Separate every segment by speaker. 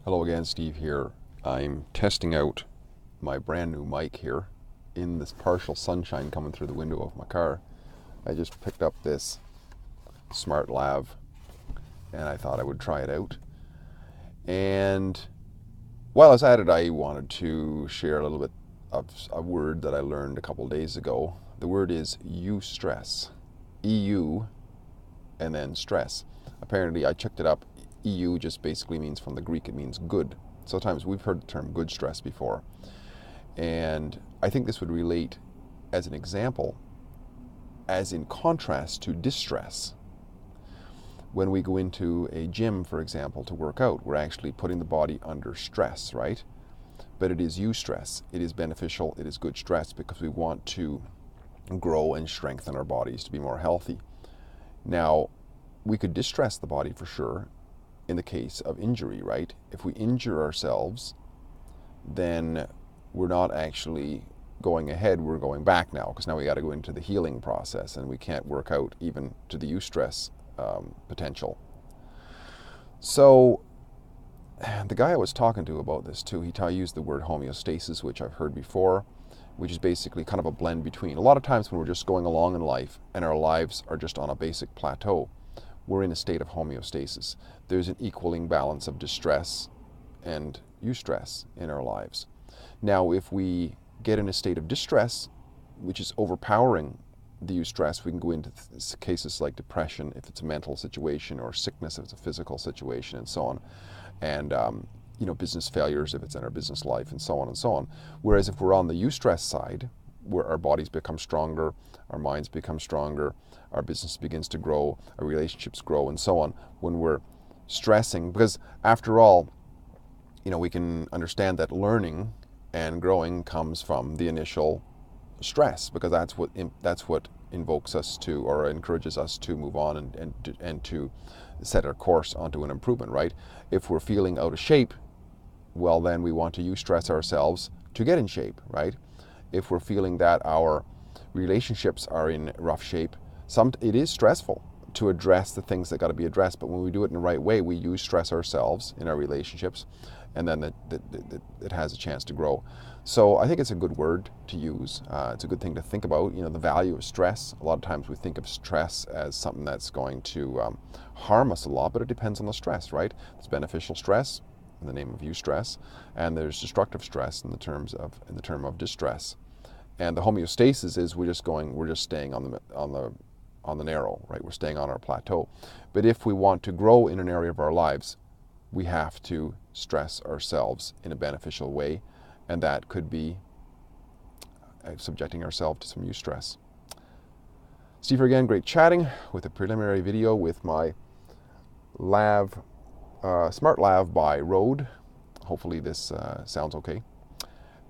Speaker 1: Hello again, Steve here. I'm testing out my brand new mic here in this partial sunshine coming through the window of my car. I just picked up this smart lav and I thought I would try it out. And while I was at it, I wanted to share a little bit of a word that I learned a couple days ago. The word is Eustress. EU and then stress. Apparently, I checked it up. EU just basically means, from the Greek, it means good. Sometimes we've heard the term good stress before. And I think this would relate as an example, as in contrast to distress. When we go into a gym, for example, to work out, we're actually putting the body under stress, right? But it is eustress. It is beneficial. It is good stress because we want to grow and strengthen our bodies to be more healthy. Now, we could distress the body for sure in the case of injury, right? If we injure ourselves, then we're not actually going ahead, we're going back now, because now we got to go into the healing process and we can't work out even to the eustress potential. So the guy I was talking to about this too, he used the word homeostasis, which I've heard before, which is basically kind of a blend between. A lot of times when we're just going along in life and our lives are just on a basic plateau, we're in a state of homeostasis. There's an equaling balance of distress and eustress in our lives. Now, if we get in a state of distress, which is overpowering the eustress, we can go into cases like depression if it's a mental situation, or sickness if it's a physical situation, and so on. And business failures if it's in our business life, and so on and so on. Whereas if we're on the eustress side, where our bodies become stronger, our minds become stronger, our business begins to grow, our relationships grow, and so on. When we're stressing, because after all, we can understand that learning and growing comes from the initial stress, because that's what invokes us to, or encourages us to move on and to set our course onto an improvement, right? If we're feeling out of shape, well, then we want to eustress ourselves to get in shape, right? If we're feeling that our relationships are in rough shape, it is stressful to address the things that got to be addressed, but when we do it in the right way, we eustress ourselves in our relationships, and then it has a chance to grow. So I think it's a good word to use. It's a good thing to think about, the value of stress. A lot of times we think of stress as something that's going to harm us a lot, but it depends on the stress, right? There's beneficial stress in the name of eustress, and there's destructive stress in the term of distress. And the homeostasis is we're just staying on the narrow, right? We're staying on our plateau. But if we want to grow in an area of our lives, we have to stress ourselves in a beneficial way, and that could be subjecting ourselves to some eustress. Steve here again, great chatting with a preliminary video with my smart lav by Rode. Hopefully this sounds okay.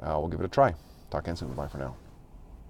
Speaker 1: We'll give it a try. Talk again soon. Bye for now.